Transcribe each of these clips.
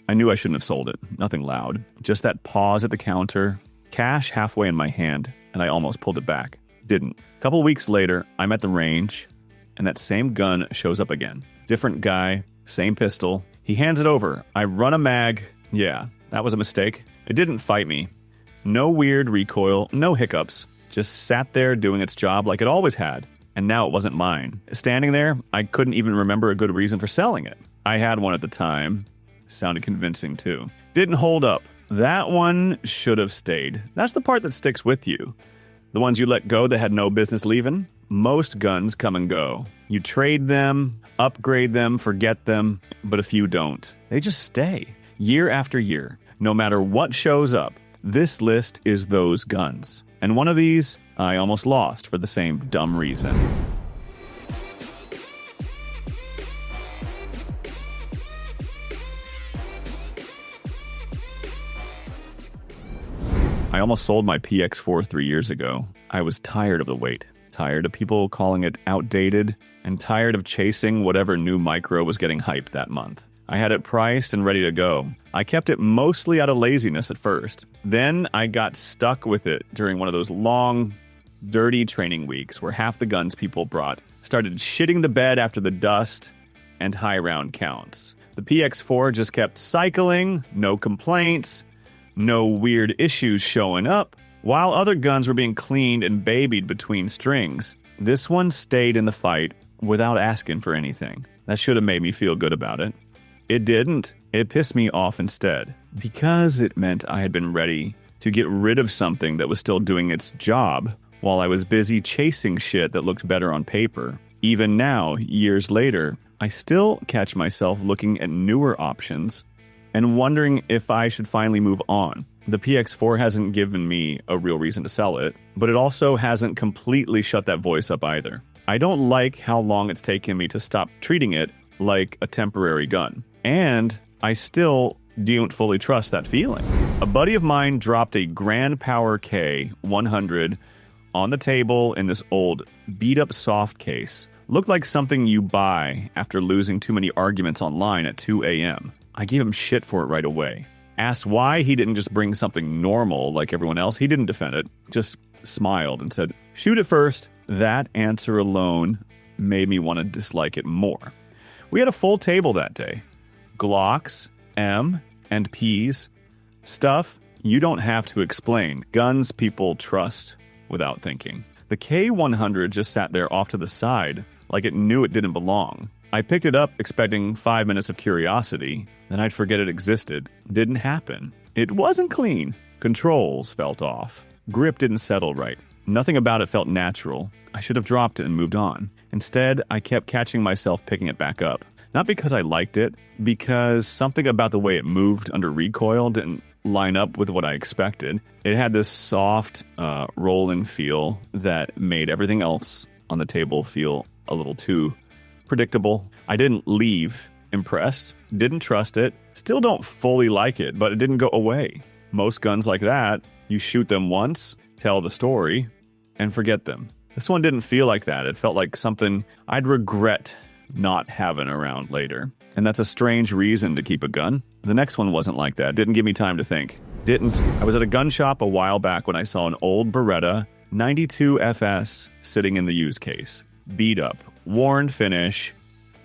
I knew I shouldn't have sold it. Nothing loud. Just that pause at the counter, cash halfway in my hand, and I almost pulled it back. Didn't. A couple weeks later, I'm at the range, and that same gun shows up again. Different guy, same pistol. He hands it over. I run a mag. Yeah, that was a mistake. It didn't fight me. No weird recoil, no hiccups. Just sat there doing its job like it always had. And now it wasn't mine. Standing there, I couldn't even remember a good reason for selling it. I had one at the time. Sounded convincing too. Didn't hold up. That one should have stayed. That's the part that sticks with you. The ones you let go that had no business leaving. Most guns come and go. You trade them, upgrade them, forget them, but a few don't. They just stay, year after year. No matter what shows up, this list is those guns. And one of these, I almost lost for the same dumb reason. I almost sold my PX4 3 years ago. I was tired of the wait, tired of people calling it outdated, and tired of chasing whatever new micro was getting hyped that month. I had it priced and ready to go. I kept it mostly out of laziness at first. Then I got stuck with it during one of those long, dirty training weeks where half the guns people brought started shitting the bed after the dust and high round counts. The PX4 just kept cycling, no complaints, no weird issues showing up, while other guns were being cleaned and babied between strings. This one stayed in the fight without asking for anything. That should have made me feel good about it. It didn't. It pissed me off instead, because it meant I had been ready to get rid of something that was still doing its job while I was busy chasing shit that looked better on paper. Even now, years later, I still catch myself looking at newer options and wondering if I should finally move on. The PX4 hasn't given me a real reason to sell it, but it also hasn't completely shut that voice up either. I don't like how long it's taken me to stop treating it like a temporary gun. And I still don't fully trust that feeling. A buddy of mine dropped a Grand Power K100 on the table in this old beat-up soft case. Looked like something you buy after losing too many arguments online at 2 a.m. I gave him shit for it right away. Asked why he didn't just bring something normal like everyone else. He didn't defend it, just smiled and said, "Shoot it first." That answer alone made me want to dislike it more. We had a full table that day. Glocks, M&Ps, stuff you don't have to explain. Guns people trust without thinking. The K100 just sat there off to the side, like it knew it didn't belong. I picked it up expecting 5 minutes of curiosity, then I'd forget it existed. Didn't happen. It wasn't clean. Controls felt off. Grip didn't settle right. Nothing about it felt natural. I should have dropped it and moved on. Instead, I kept catching myself picking it back up. Not because I liked it, because something about the way it moved under recoil didn't line up with what I expected. It had this soft, rolling feel that made everything else on the table feel a little too predictable. I didn't leave impressed, didn't trust it, still don't fully like it, but it didn't go away. Most guns like that, you shoot them once, tell the story, and forget them. This one didn't feel like that. It felt like something I'd regret not having around later. And that's a strange reason to keep a gun. The next one wasn't like that. Didn't give me time to think. I was at a gun shop a while back when I saw an old Beretta 92 FS sitting in the used case. Beat up, worn finish,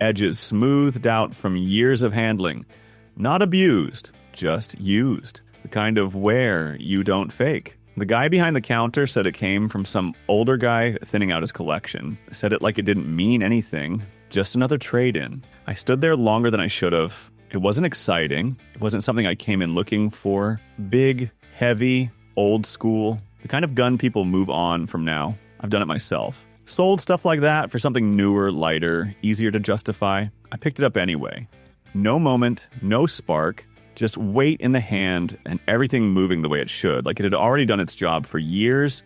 edges smoothed out from years of handling. Not abused, just used. The kind of wear you don't fake. The guy behind the counter said it came from some older guy thinning out his collection. Said it like it didn't mean anything. Just another trade-in. I stood there longer than I should have. It wasn't exciting. It wasn't something I came in looking for. Big, heavy, old school. The kind of gun people move on from now. I've done it myself. Sold stuff like that for something newer, lighter, easier to justify. I picked it up anyway. No moment, no spark, just weight in the hand and everything moving the way it should. Like it had already done its job for years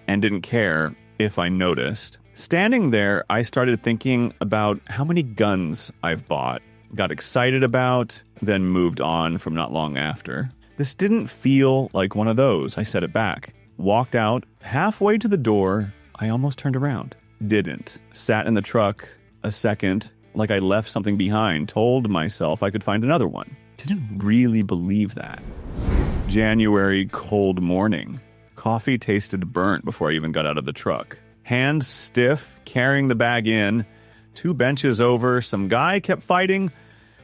and didn't care if I noticed. Standing there, I started thinking about how many guns I've bought, got excited about, then moved on from not long after. This didn't feel like one of those. I set it back. Walked out. Halfway to the door, I almost turned around. Didn't. Sat in the truck a second, like I left something behind. Told myself I could find another one. Didn't really believe that. January cold morning. Coffee tasted burnt before I even got out of the truck. Hands stiff, carrying the bag in. 2 benches over, some guy kept fighting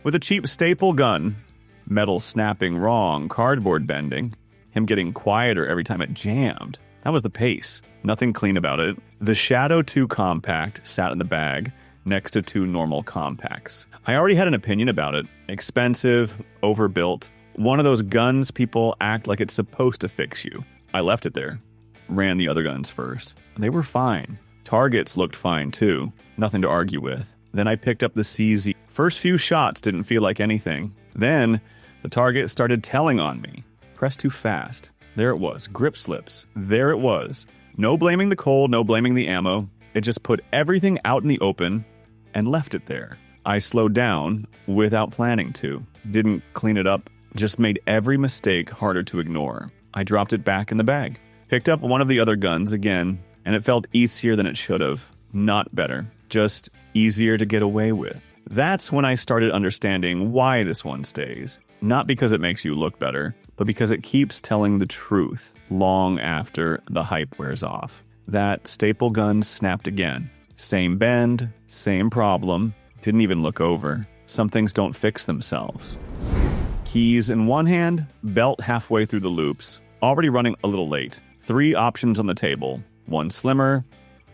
with a cheap staple gun. Metal snapping wrong, cardboard bending. Him getting quieter every time it jammed. That was the pace. Nothing clean about it. The Shadow 2 Compact sat in the bag next to 2 normal compacts. I already had an opinion about it. Expensive, overbuilt. One of those guns people act like it's supposed to fix you. I left it there. Ran the other guns first. They were fine. Targets looked fine too. Nothing to argue with. Then I picked up the CZ. First few shots didn't feel like anything. Then the target started telling on me. Pressed too fast. There it was. Grip slips. There it was. No blaming the cold, no blaming the ammo. It just put everything out in the open and left it there. I slowed down without planning to. Didn't clean it up. Just made every mistake harder to ignore. I dropped it back in the bag. Picked up one of the other guns again, and it felt easier than it should have. Not better. Just easier to get away with. That's when I started understanding why this one stays. Not because it makes you look better, but because it keeps telling the truth long after the hype wears off. That staple gun snapped again. Same bend, same problem. Didn't even look over. Some things don't fix themselves. Keys in one hand, belt halfway through the loops. Already running a little late. 3 options on the table. One slimmer,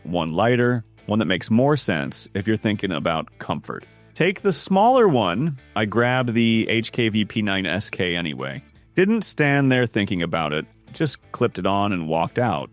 one lighter, one that makes more sense if you're thinking about comfort. Take the smaller one. I grabbed the HKV-P9 SK anyway. Didn't stand there thinking about it. Just clipped it on and walked out.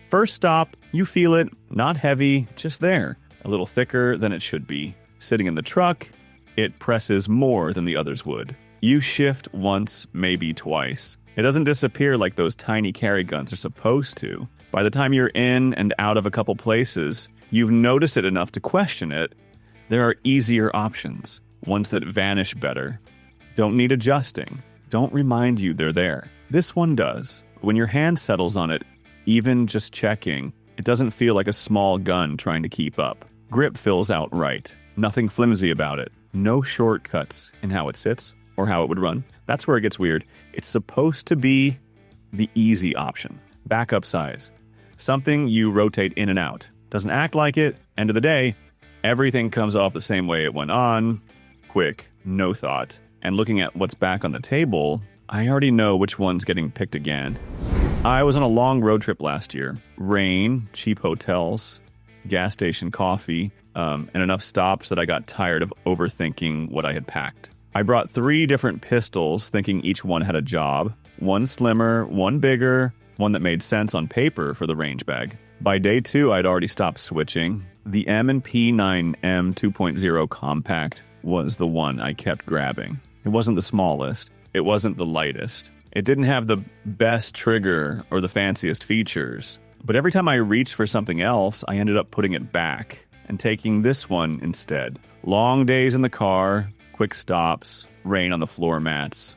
First stop, you feel it. Not heavy, just there. A little thicker than it should be. Sitting in the truck, it presses more than the others would. You shift once, maybe twice. It doesn't disappear like those tiny carry guns are supposed to. By the time you're in and out of a couple places, you've noticed it enough to question it. There are easier options, ones that vanish better. Don't need adjusting. Don't remind you they're there. This one does. When your hand settles on it, even just checking, it doesn't feel like a small gun trying to keep up. Grip fills out right. Nothing flimsy about it. No shortcuts in how it sits or how it would run. That's where it gets weird. It's supposed to be the easy option. Backup size. Something you rotate in and out. Doesn't act like it. End of the day, everything comes off the same way it went on. Quick, no thought. And looking at what's back on the table, I already know which one's getting picked again. I was on a long road trip last year. Rain, cheap hotels, gas station coffee, and enough stops that I got tired of overthinking what I had packed. I brought 3 different pistols, thinking each one had a job. One slimmer, one bigger, one that made sense on paper for the range bag. By day 2, I'd already stopped switching. The M&P9 M2.0 Compact was the one I kept grabbing. It wasn't the smallest. It wasn't the lightest. It didn't have the best trigger or the fanciest features. But every time I reached for something else, I ended up putting it back and taking this one instead. Long days in the car, quick stops, rain on the floor mats,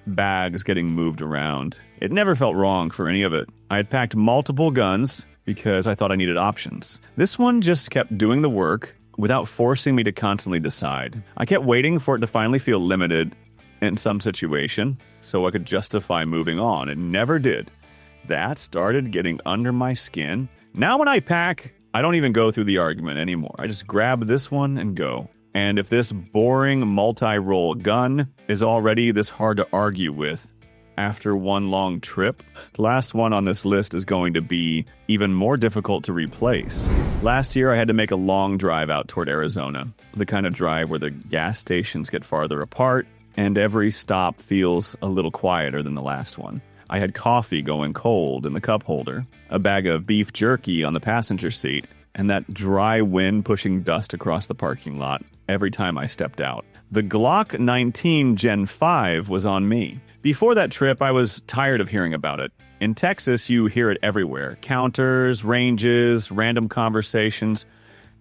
bags getting moved around. It never felt wrong for any of it. I had packed multiple guns because I thought I needed options. This one just kept doing the work without forcing me to constantly decide. I kept waiting for it to finally feel limited in some situation so I could justify moving on. It never did. That started getting under my skin. Now when I pack, I don't even go through the argument anymore. I just grab this one and go. And if this boring multi-roll gun is already this hard to argue with after one long trip, the last one on this list is going to be even more difficult to replace. Last year, I had to make a long drive out toward Arizona, the kind of drive where the gas stations get farther apart and every stop feels a little quieter than the last one. I had coffee going cold in the cup holder, a bag of beef jerky on the passenger seat, and that dry wind pushing dust across the parking lot every time I stepped out. The Glock 19 Gen 5 was on me. Before that trip, I was tired of hearing about it. In Texas, you hear it everywhere. Counters, ranges, random conversations.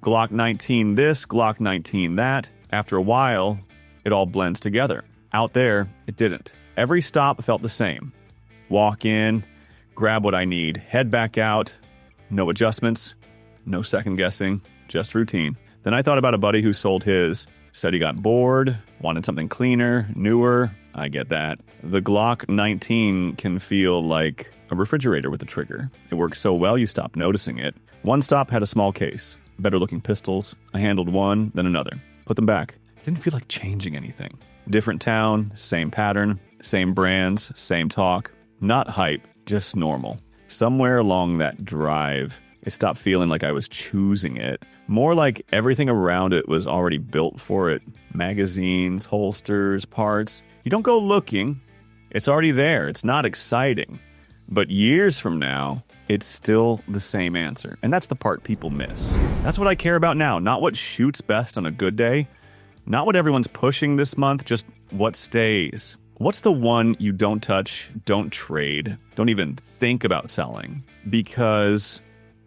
Glock 19 this, Glock 19 that. After a while, it all blends together. Out there, it didn't. Every stop felt the same. Walk in, grab what I need, head back out. No adjustments, no second guessing, just routine. Then I thought about a buddy who sold his. Said he got bored, wanted something cleaner, newer, I get that. The Glock 19 can feel like a refrigerator with a trigger. It works so well you stop noticing it. One stop had a small case. Better looking pistols. I handled one, then another. Put them back. Didn't feel like changing anything. Different town, same pattern, same brands, same talk. Not hype, just normal. Somewhere along that drive, it stopped feeling like I was choosing it. More like everything around it was already built for it. Magazines, holsters, parts. You don't go looking. It's already there. It's not exciting. But years from now, it's still the same answer. And that's the part people miss. That's what I care about now. Not what shoots best on a good day. Not what everyone's pushing this month. Just what stays. What's the one you don't touch, don't trade, don't even think about selling? Because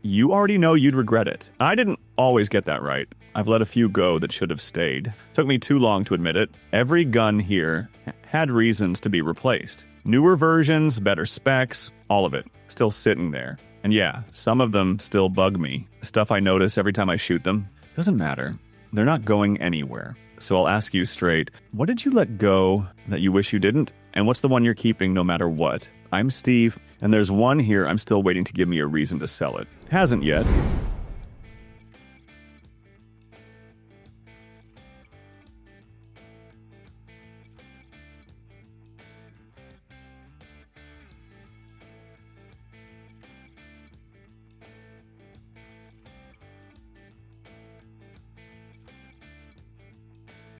you already know you'd regret it. I didn't always get that right. I've let a few go that should have stayed. Took me too long to admit it. Every gun here had reasons to be replaced. Newer versions, better specs, all of it. Still sitting there. And yeah, some of them still bug me. Stuff I notice every time I shoot them. Doesn't matter. They're not going anywhere. So I'll ask you straight, what did you let go that you wish you didn't? And what's the one you're keeping no matter what? I'm Steve, and there's one here I'm still waiting to give me a reason to sell it. Hasn't yet.